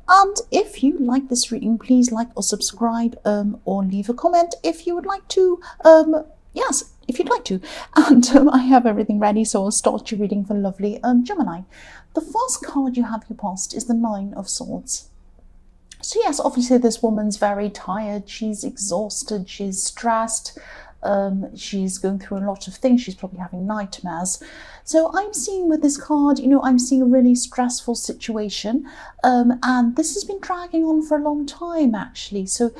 And if you like this reading, please like or subscribe, or leave a comment if you would like to. Yes, if you'd like to. And I have everything ready, so I'll start your reading for lovely Gemini. The first card you have your past is the Nine of Swords. So yes, obviously this woman's very tired, she's exhausted, she's stressed, she's going through a lot of things, she's probably having nightmares. So I'm seeing with this card, I'm seeing a really stressful situation, and this has been dragging on for a long time actually. So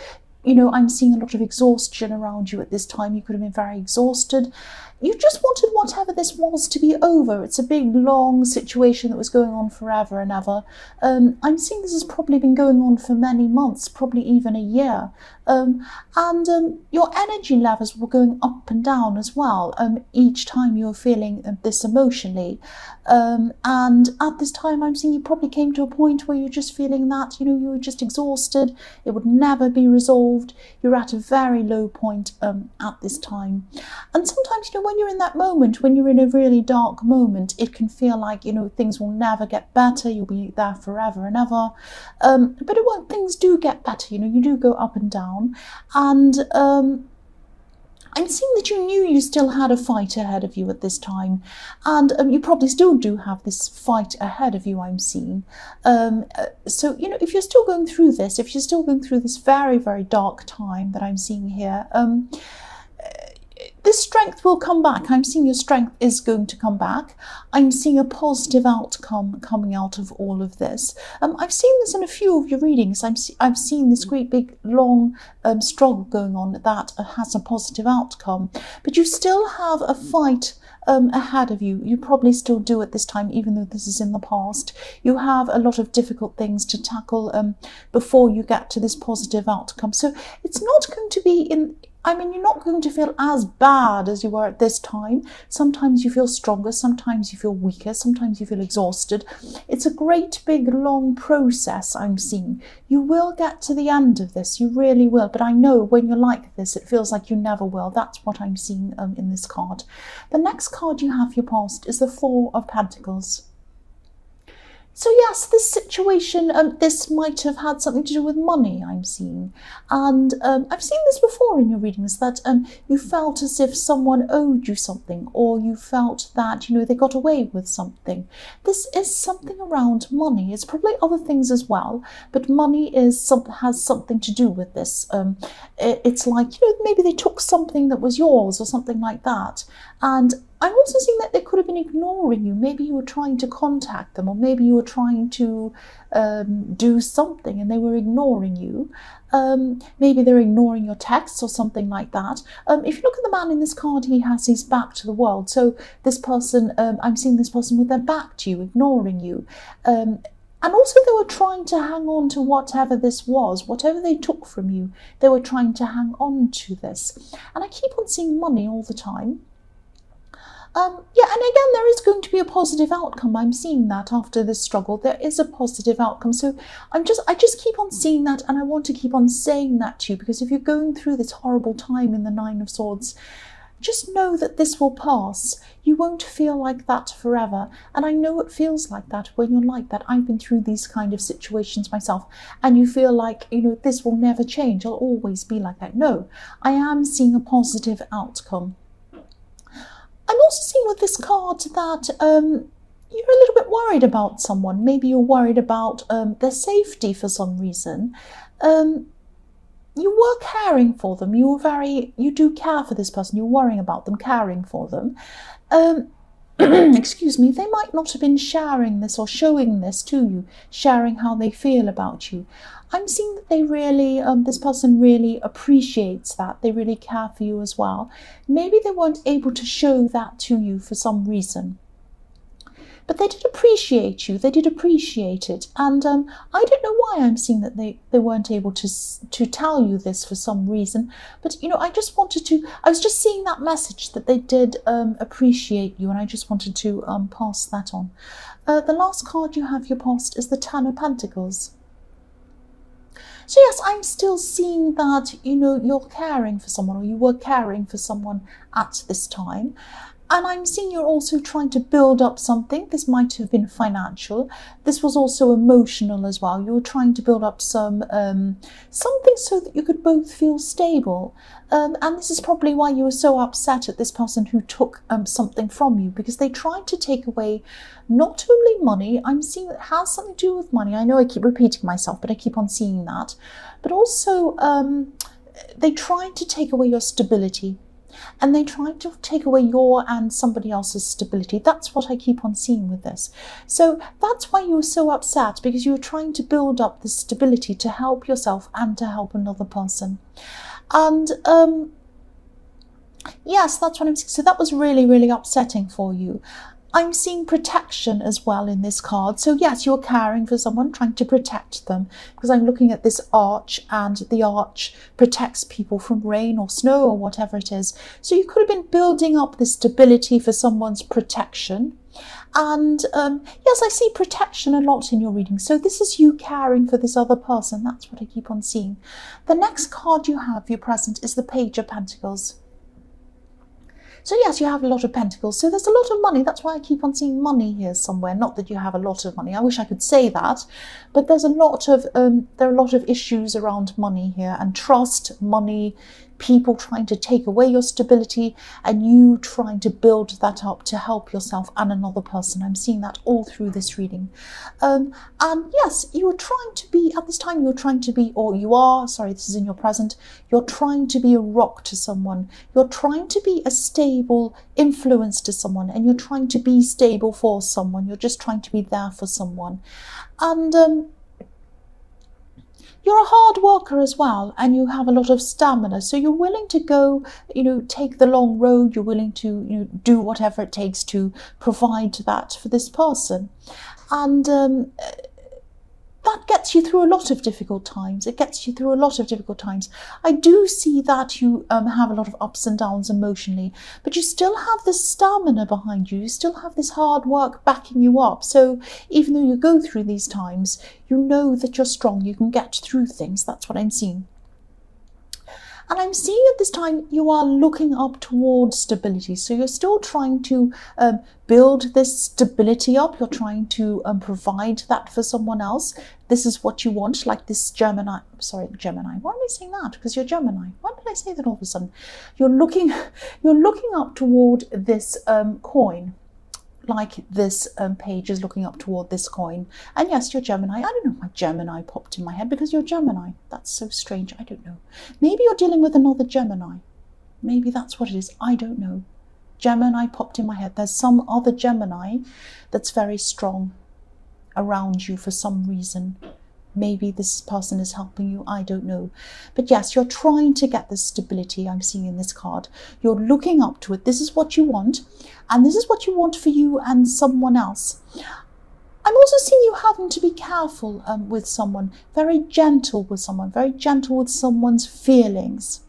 I'm seeing a lot of exhaustion around you at this time. You could have been very exhausted. You just wanted whatever this was to be over. It's a big, long situation that was going on forever and ever. I'm seeing this has probably been going on for many months, probably even a year. And your energy levels were going up and down as well, each time you were feeling this emotionally. And at this time, I'm seeing you probably came to a point where you're just feeling that, you were just exhausted. It would never be resolved. You're at a very low point at this time. And sometimes, when you're in that moment, when you're in a really dark moment, it can feel like, things will never get better. You'll be there forever and ever. But it won't. Things do get better. You do go up and down. And I'm seeing that you knew you still had a fight ahead of you at this time, and you probably still do have this fight ahead of you, I'm seeing. So, if you're still going through this, if you're still going through this very, very dark time that I'm seeing here, this strength will come back. I'm seeing your strength is going to come back. I'm seeing a positive outcome coming out of all of this. I've seen this in a few of your readings. I've seen this great big long struggle going on that has a positive outcome. But you still have a fight ahead of you. You probably still do at this time, even though this is in the past. You have a lot of difficult things to tackle before you get to this positive outcome. So it's not going to be you're not going to feel as bad as you were at this time. Sometimes you feel stronger, sometimes you feel weaker, sometimes you feel exhausted. It's a great big long process I'm seeing. You will get to the end of this, you really will. But I know when you're like this, it feels like you never will. That's what I'm seeing in this card. The next card you have your past is the Four of Pentacles. So yes, this situation, this might have had something to do with money, I'm seeing. And I've seen this before in your readings, that you felt as if someone owed you something, or you felt that, they got away with something. This is something around money. It's probably other things as well, but money has something to do with this. It's like, maybe they took something that was yours or something like that. And I'm also seeing that they could have been ignoring you. Maybe you were trying to contact them, or maybe you were trying to do something and they were ignoring you. Maybe they're ignoring your texts or something like that. If you look at the man in this card, he has his back to the world. So this person, I'm seeing this person with their back to you, ignoring you. And also they were trying to hang on to whatever this was, whatever they took from you, they were trying to hang on to this. And I keep on seeing money all the time. Yeah, and again, there is going to be a positive outcome. I'm seeing that after this struggle, there is a positive outcome. So I just keep on seeing that, and I want to keep on saying that to you, because if you're going through this horrible time in the Nine of Swords, just know that this will pass. You won't feel like that forever. And I know it feels like that when you're like that. I've been through these kind of situations myself, and you feel like, this will never change. I'll always be like that. No, I am seeing a positive outcome. I'm also seeing with this card that you're a little bit worried about someone. Maybe you're worried about their safety for some reason. You were caring for them. You do care for this person. You're worrying about them, caring for them. Excuse me, they might not have been sharing this or showing this to you, sharing how they feel about you. I'm seeing that they really, this person really appreciates that. They really care for you as well. Maybe they weren't able to show that to you for some reason. But they did appreciate you. They did appreciate it. And I don't know why I'm seeing that they weren't able to tell you this for some reason. But, I just wanted to, I was just seeing that message that they did appreciate you. And I just wanted to pass that on. The last card you have your past is the Ten of Pentacles. So yes, I'm still seeing that, you're caring for someone, or you were caring for someone at this time. And I'm seeing you're also trying to build up something. This might have been financial. This was also emotional as well. You were trying to build up some something so that you could both feel stable. And this is probably why you were so upset at this person who took something from you, because they tried to take away not only money. I'm seeing it has something to do with money. I know I keep repeating myself, but I keep on seeing that. But also they tried to take away your stability. And they try to take away your and somebody else's stability. That's what I keep on seeing with this. So that's why you were so upset, because you were trying to build up this stability to help yourself and to help another person. And yes, that's what I'm seeing. So that was really, really upsetting for you. I'm seeing protection as well in this card. So yes, you're caring for someone, trying to protect them, because I'm looking at this arch, and the arch protects people from rain or snow or whatever it is. So you could have been building up this stability for someone's protection. And yes, I see protection a lot in your reading. So this is you caring for this other person. That's what I keep on seeing. The next card you have, your present, is the Page of Pentacles. So yes, you have a lot of pentacles. So there's a lot of money. That's why I keep on seeing money here somewhere. Not that you have a lot of money. I wish I could say that, but there's a lot of there are a lot of issues around money here, and trust, money, people trying to take away your stability, and you trying to build that up to help yourself and another person. I'm seeing that all through this reading. And yes, you were trying to be, at this time, you're trying to be, or you are, sorry, this is in your present, you're trying to be a rock to someone. You're trying to be a stable influence to someone, and you're trying to be stable for someone. You're just trying to be there for someone. And you're a hard worker as well, and you have a lot of stamina. So you're willing to go, take the long road. You're willing to, do whatever it takes to provide that for this person. And that gets you through a lot of difficult times. It gets you through a lot of difficult times. I do see that you have a lot of ups and downs emotionally, but you still have this stamina behind you. You still have this hard work backing you up. So even though you go through these times, you know that you're strong. You can get through things. That's what I'm seeing. And I'm seeing at this time you are looking up towards stability. So you're still trying to build this stability up. You're trying to provide that for someone else. This is what you want, like this Gemini. Sorry, Gemini. Why am I saying that? Because you're Gemini. Why did I say that all of a sudden? You're looking up toward this coin. Like this page is looking up toward this coin. And yes, you're Gemini. I don't know why Gemini popped in my head, because you're Gemini. That's so strange. I don't know. Maybe you're dealing with another Gemini. Maybe that's what it is. I don't know. Gemini popped in my head. There's some other Gemini that's very strong around you for some reason. Maybe this person is helping you. I don't know. But yes, you're trying to get this stability I'm seeing in this card. You're looking up to it. This is what you want. And this is what you want for you and someone else. I'm also seeing you having to be careful with someone. Very gentle with someone. Very gentle with someone's feelings.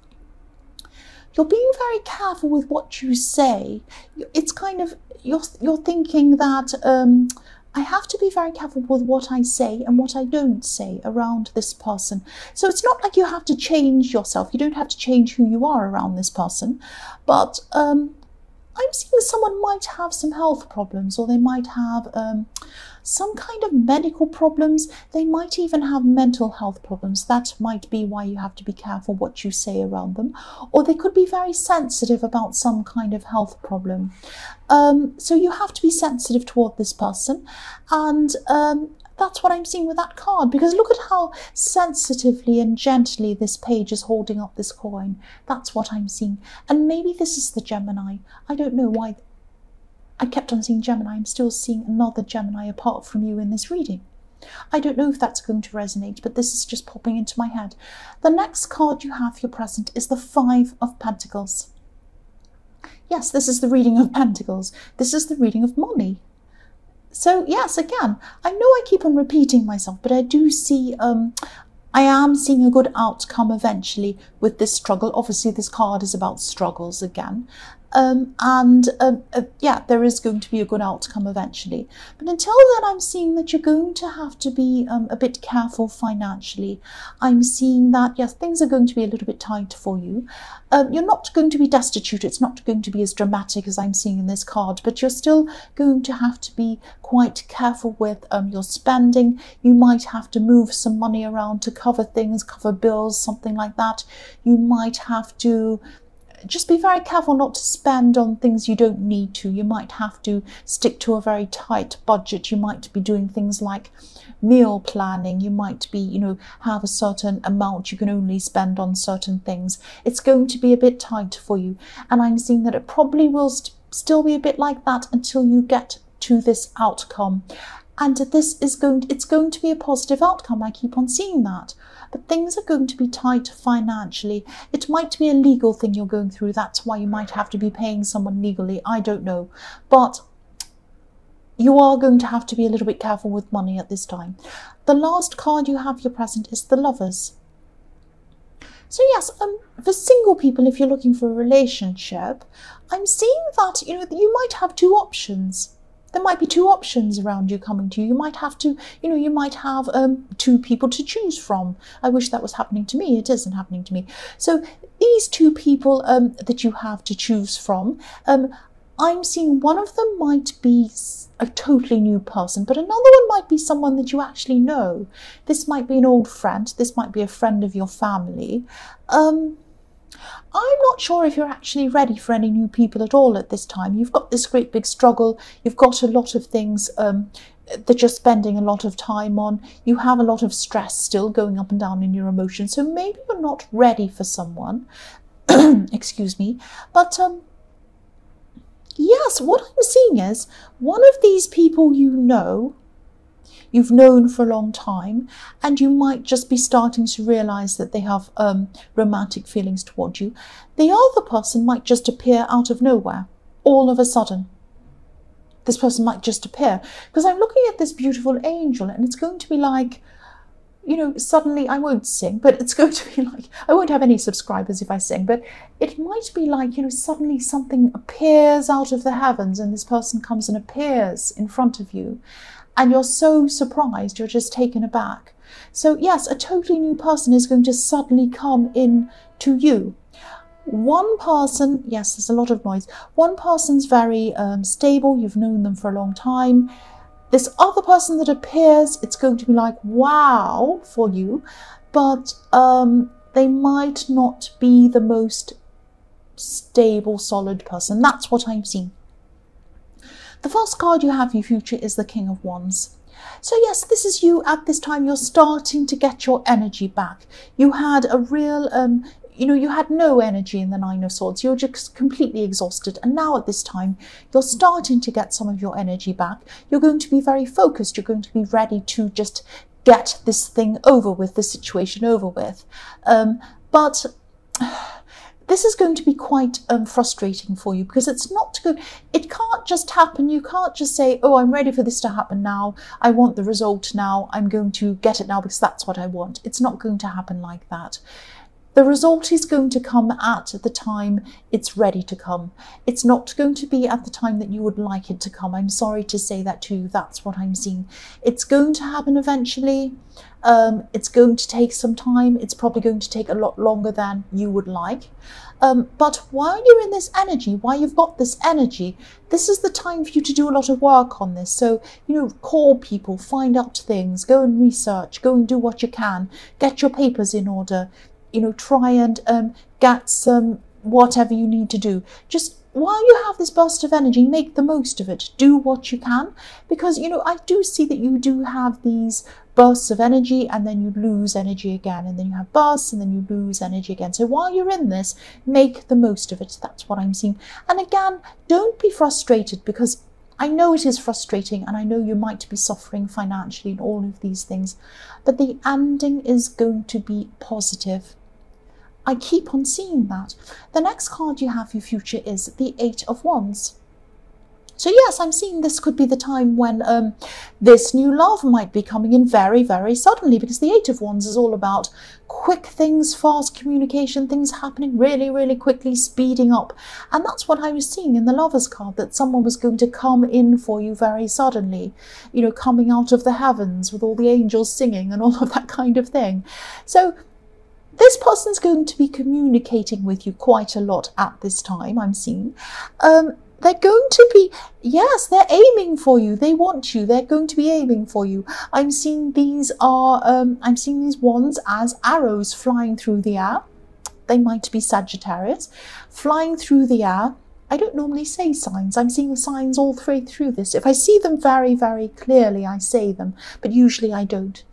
You're being very careful with what you say. It's kind of, you're thinking that... I have to be very careful with what I say and what I don't say around this person. So it's not like you have to change yourself. You don't have to change who you are around this person. But I'm seeing someone might have some health problems, or they might have some kind of medical problems. They might even have mental health problems. That might be why you have to be careful what you say around them. Or they could be very sensitive about some kind of health problem. So you have to be sensitive toward this person. And that's what I'm seeing with that card, because look at how sensitively and gently this page is holding up this coin. That's what I'm seeing. And maybe this is the Gemini. I don't know why I kept on seeing Gemini. I'm still seeing another Gemini apart from you in this reading. I don't know if that's going to resonate, but this is just popping into my head. The next card you have, your present, is the Five of Pentacles. Yes, this is the reading of Pentacles. This is the reading of money. So yes, again, I know I keep on repeating myself, but I do see, I am seeing a good outcome eventually with this struggle. Obviously, this card is about struggles again. Yeah, there is going to be a good outcome eventually. But until then, I'm seeing that you're going to have to be a bit careful financially. I'm seeing that, yes, things are going to be a little bit tight for you. You're not going to be destitute. It's not going to be as dramatic as I'm seeing in this card, but you're still going to have to be quite careful with your spending. You might have to move some money around to cover things, cover bills, something like that. You might have to just be very careful not to spend on things you don't need to. You might have to stick to a very tight budget. You might be doing things like meal planning. You might be, have a certain amount you can only spend on certain things. It's going to be a bit tight for you. And I'm seeing that it probably will still be a bit like that until you get to this outcome. And it's going to be a positive outcome. I keep on seeing that. But things are going to be tight financially. It might be a legal thing you're going through. That's why you might have to be paying someone legally. I don't know. But you are going to have to be a little bit careful with money at this time. The last card you have, your present, is the Lovers. So yes, for single people, if you're looking for a relationship, I'm seeing that, you might have two options. There might be two options around you coming to you. You might have to, you might have two people to choose from. I wish that was happening to me. It isn't happening to me. So these two people that you have to choose from, I'm seeing one of them might be a totally new person, but another one might be someone that you actually know. This might be an old friend. This might be a friend of your family. I'm not sure if you're actually ready for any new people at all at this time. You've got this great big struggle. You've got a lot of things that you're spending a lot of time on. You have a lot of stress still going up and down in your emotions. So maybe you're not ready for someone. Excuse me. But yes, what I'm seeing is one of these people you've known for a long time, and you might just be starting to realize that they have romantic feelings toward you. The other person might just appear out of nowhere, all of a sudden. This person might just appear. Because I'm looking at this beautiful angel, and it's going to be like, suddenly, I won't sing, but it's going to be like, I won't have any subscribers if I sing, but it might be like, suddenly something appears out of the heavens, and this person comes and appears in front of you. And you're so surprised, you're just taken aback. So yes, a totally new person is going to suddenly come in to you. One person, yes, there's a lot of noise. One person's very stable, you've known them for a long time. This other person that appears, it's going to be like, wow, for you. But they might not be the most stable, solid person. That's what I'm seeing. The first card you have for your future is the King of Wands. So yes, this is you at this time. You're starting to get your energy back. You had a real, you had no energy in the Nine of Swords. You're just completely exhausted. And now at this time, you're starting to get some of your energy back. You're going to be very focused. You're going to be ready to just get this thing over with, this situation over with. But this is going to be quite frustrating for you, because it's not good. It can't just happen. You can't just say, oh, I'm ready for this to happen now. I want the result now. I'm going to get it now because that's what I want. It's not going to happen like that. The result is going to come at the time it's ready to come. It's not going to be at the time that you would like it to come. I'm sorry to say that to you. That's what I'm seeing. It's going to happen eventually. It's going to take some time. It's probably going to take a lot longer than you would like. But while you're in this energy, while you've got this energy, this is the time for you to do a lot of work on this. So, call people, find out things, go and research, go and do what you can, get your papers in order. Try and get some whatever you need to do. Just while you have this burst of energy, make the most of it. Do what you can, because, I do see that you do have these bursts of energy, and then you lose energy again, and then you have bursts, and then you lose energy again. So while you're in this, make the most of it. That's what I'm seeing. And again, don't be frustrated, because I know it is frustrating, and I know you might be suffering financially and all of these things, but the ending is going to be positive. I keep on seeing that. The next card you have for your future is the Eight of Wands. So yes, I'm seeing this could be the time when this new love might be coming in very, very suddenly, because the Eight of Wands is all about quick things, fast communication, things happening really, really quickly, speeding up. And that's what I was seeing in the Lovers card, that someone was going to come in for you very suddenly, you know, coming out of the heavens with all the angels singing and all of that kind of thing. So this person's going to be communicating with you quite a lot at this time, I'm seeing. They're going to be, yes, they're aiming for you. They want you. They're going to be aiming for you. I'm seeing these wands as arrows flying through the air. They might be Sagittarius, flying through the air. I don't normally say signs. I'm seeing the signs all through this. If I see them very, very clearly, I say them, but usually I don't.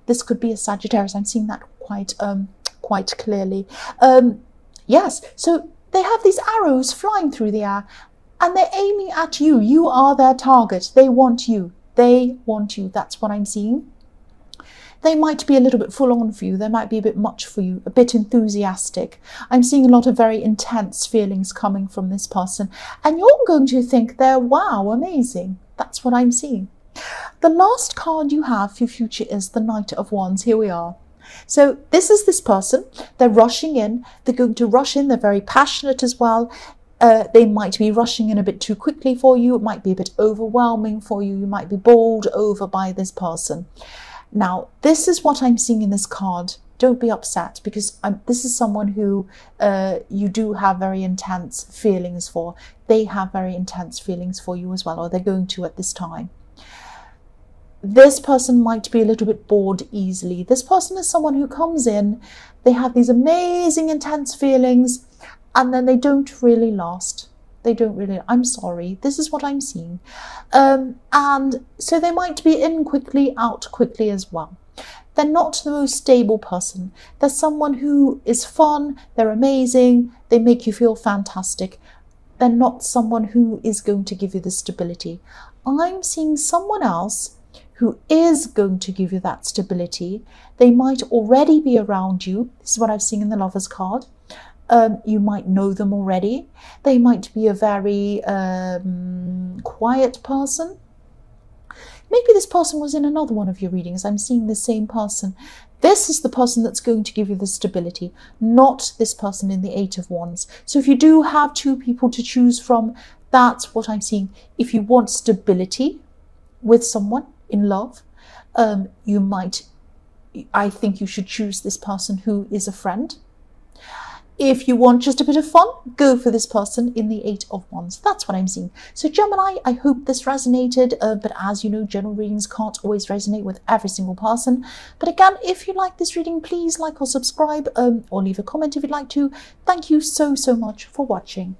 This could be a Sagittarius. I'm seeing that quite clearly. Yes, so they have these arrows flying through the air, and they're aiming at you. You are their target. They want you. They want you. That's what I'm seeing. They might be a little bit full on for you. They might be a bit much for you, a bit enthusiastic. I'm seeing a lot of very intense feelings coming from this person. And you're going to think they're, wow, amazing. That's what I'm seeing. The last card you have for your future is the Knight of Wands. Here we are. So this is this person. They're rushing in. They're going to rush in. They're very passionate as well. They might be rushing in a bit too quickly for you. It might be a bit overwhelming for you. You might be bowled over by this person. Now, this is what I'm seeing in this card. Don't be upset, because this is someone who you do have very intense feelings for. They have very intense feelings for you as well, or they're going to at this time. This person might be a little bit bored easily. This person is someone who comes in, they have these amazing intense feelings, and then they don't really last. They don't really, I'm sorry, this is what I'm seeing. And so they might be in quickly, out quickly as well. They're not the most stable person. They're someone who is fun, they're amazing, they make you feel fantastic. They're not someone who is going to give you the stability. I'm seeing someone else who is going to give you that stability. They might already be around you. This is what I've seen in the Lovers card. You might know them already. They might be a very quiet person. Maybe this person was in another one of your readings. I'm seeing the same person. This is the person that's going to give you the stability, not this person in the Eight of Wands. So if you do have two people to choose from, that's what I'm seeing. If you want stability with someone in love, I think you should choose this person who is a friend. If you want just a bit of fun, go for this person in the Eight of Wands. That's what I'm seeing. So Gemini, I hope this resonated, but as you know, general readings can't always resonate with every single person. But again, if you like this reading, please like or subscribe, or leave a comment if you'd like to. Thank you so much for watching.